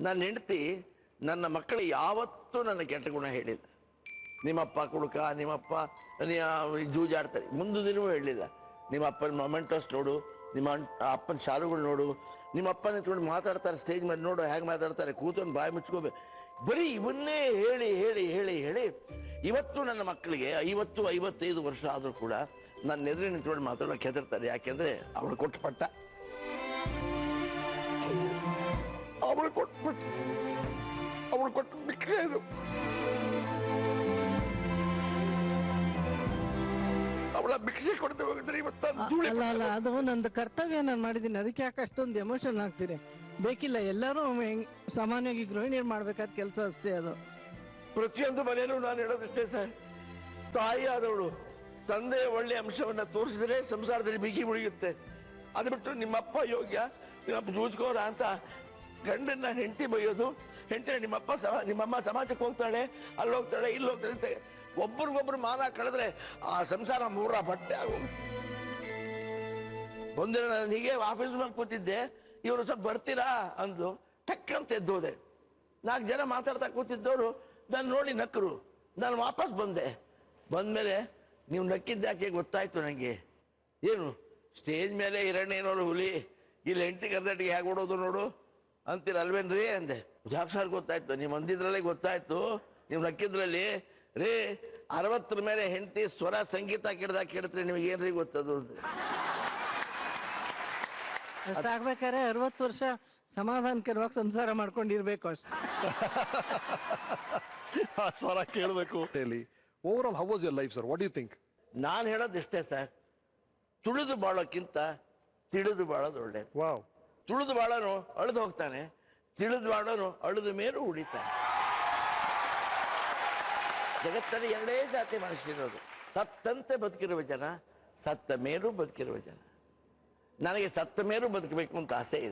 ನನ್ನ ಹೆಂಡತಿ ನನ್ನ ಮಕ್ಕಳು ಯಾವತ್ತೂ ನನ್ನ ಕೆಟ್ಟ ಗುಣ ಹೇಳಿಲ್ಲ. ನಿಮ್ಮಪ್ಪ ಕುಡುಕ, ನಿಮ್ಮಪ್ಪ ಜೂಜಾಡ್ತಾರೆ, ಮುಂದೆ ದಿನವೂ ಹೇಳಿಲ್ಲ. ನಿಮ್ಮ ಅಪ್ಪನ ಮೊಮೆಂಟೋಸ್ ನೋಡು, ನಿಮ್ಮ ಅಪ್ಪನ ಶಾಲುಗಳು ನೋಡು, ನಿಮ್ಮ ಅಪ್ಪನ ನಿಂತ್ಕೊಂಡು ಮಾತಾಡ್ತಾರೆ ಸ್ಟೇಜ್ ಮೇಲೆ ನೋಡು ಹೇಗೆ ಮಾತಾಡ್ತಾರೆ, ಕೂತ್ಕೊಂಡು ಬಾಯಿ ಮುಚ್ಕೋಬೇಕು. ಬರೀ ಇವನ್ನೇ ಹೇಳಿ ಹೇಳಿ ಹೇಳಿ ಹೇಳಿ ಇವತ್ತು ನನ್ನ ಮಕ್ಕಳಿಗೆ 50-55 ವರ್ಷ ಆದರೂ ಕೂಡ ನನ್ನ ಎದುರು ನಿಂತ್ಕೊಂಡು ಮಾತಾಡೋಕೆ ಹೆದರ್ತಾರೆ. ಯಾಕೆಂದ್ರೆ ಅವಳು ಕೊಟ್ಟ ಪಟ್ಟ, ಅವಳು ಕೊಟ್ಟು ಬಿಟ್ಟರೆ ಅದು ಅವಳ ಭಿಕ್ಷೆ ಕೊಡ್ತೇವೆ ಹೋಗಿದ್ರೆ ಇವತ್ತು ಅಲ್ಲ ಅದು ನಂದು ಕರ್ತವ್ಯ ನಾನು ಮಾಡಿದ್ದೀನಿ. ಅದಕ್ಕೆ ಯಾಕೆ ಅಷ್ಟೊಂದು ಎಮೋಷನ್ ಆಗ್ತೀರಿ? ಬೇಕಿಲ್ಲ, ಎಲ್ಲರೂ ಸಾಮಾನ್ಯವಾಗಿ ಗೃಹಿಣಿಯರು ಮಾಡ್ಬೇಕಾದ ಕೆಲಸ ಅಷ್ಟೇ ಅದು. ಪ್ರತಿಯೊಂದು ಮನೆಯಲ್ಲೂ ನಾನು ಹೇಳೋದಷ್ಟೇ ಸರ್, ತಾಯಿ ಆದವಳು ತಂದೆಯ ಒಳ್ಳೆ ಅಂಶವನ್ನ ತೋರಿಸಿದ್ರೆ ಸಂಸಾರದಲ್ಲಿ ಬಿಗಿ ಮುಳಿಯುತ್ತೆ. ಅದು ಬಿಟ್ಟು ನಿಮ್ಮಪ್ಪ ಯೋಗ್ಯ, ನಿಮ್ಮಪ್ಪ ಜೂಜ್ಕೋರ ಅಂತ ಗಂಡನ್ನ ಹೆಂಡತಿ ಬೈಯೋದು, ಹೆಂಡತಿ ನಿಮ್ಮಮ್ಮ ಸಮಾಜಕ್ಕೆ ಹೋಗ್ತಾಳೆ, ಅಲ್ಲಿ ಹೋಗ್ತಾಳೆ, ಇಲ್ಲಿ ಹೋಗ್ತಾಳೆ ಅಂತ ಒಬ್ರಿಗೊಬ್ರು ಮಾನ ಕಳೆದ್ರೆ ಆ ಸಂಸಾರ ಮೂರ ಬಟ್ಟೆ ಆಗೋಗುತ್ತೆ. ಒಂದಿನ ನಾನು ಹೀಗೆ ಆಫೀಸ್ ಮೇಲೆ ಕೂತಿದ್ದೆ, ಇವರು ಸ್ವಲ್ಪ ಬರ್ತೀರಾ ಅಂದು ಟಕ್ ಅಂತ ಎದ್ದೋದೆ. 4 ಜನ ಮಾತಾಡ್ತಾ ಕೂತಿದ್ದವರು ನಾನು ನೋಡಿ ನಕ್ಕರು. ನಾನು ವಾಪಸ್ ಬಂದ್ಮೇಲೆ ನೀವು ನಕ್ಕಿದ್ದಾಕೆ ಗೊತ್ತಾಯ್ತು ನನಗೆ. ಏನು ಸ್ಟೇಜ್ ಮೇಲೆ ಹಿರಣ್ಯನೋರು ಹುಲಿ, ಇಲ್ಲಿ ಹೆಂಡತಿ ಕರ್ನಾಟಕ ಹೇಗೆ ಓಡೋದು ನೋಡು ಅಂತೀರ ಅಲ್ವೇನ್ರಿ ಅಂದೆ. ಯಾಕೆ ಸರ್ ಗೊತ್ತಾಯ್ತು? ನೀವು ಅಂದಿದ್ರಲ್ಲೇ ಗೊತ್ತಾಯ್ತು, ನೀವು ನಕ್ಕಿದ್ರಲ್ಲಿ ರೀ. 60 ಮೇಲೆ ಹೆಂಡತಿ ಸ್ವರ ಸಂಗೀತ ಕೇಳಿದ್ರೆ ನಿಮಗೆ ಏನ್ರಿ ಗೊತ್ತದು? ಅಷ್ಟಾಗ್ಬೇಕಾದ್ರೆ 60 ವರ್ಷ ಸಮಾಧಾನಕರವಾಗಿ ಸಂಸಾರ ಮಾಡ್ಕೊಂಡಿರ್ಬೇಕು ಅಷ್ಟೇ. ಸ್ವರ ಕೇಳಬೇಕು. Overall how was your life sir? What you think? ನಾನು ಹೇಳೋದಿಷ್ಟೇ ಸರ್, ತುಳಿದು ಬಾಳೋಕ್ಕಿಂತ ತಿಳಿದು ಬಾಳೋದು ಒಳ್ಳೆ. ವಾವ್. ತುಳಿದು ಬಾಳೋನು ಅಳಿದು ಹೋಗ್ತಾನೆ, ತಿಳಿದು ಬಾಳೋನು ಅಳಿದ ಮೇಲೂ ಉಳಿತಾನೆ. ಜಗತ್ತಲ್ಲಿ 2 ಜಾತಿ ಮನುಷ್ಯರಿರೋದು, ಸತ್ತಂತೆ ಬದುಕಿರುವ ಜನ, ಸತ್ತ ಮೇಲೂ ಬದುಕಿರುವ ಜನ. ನನಗೆ ಸತ್ತ ಮೇಲೂ ಬದುಕಬೇಕು ಅಂತ ಆಸೆ ಇದೆ.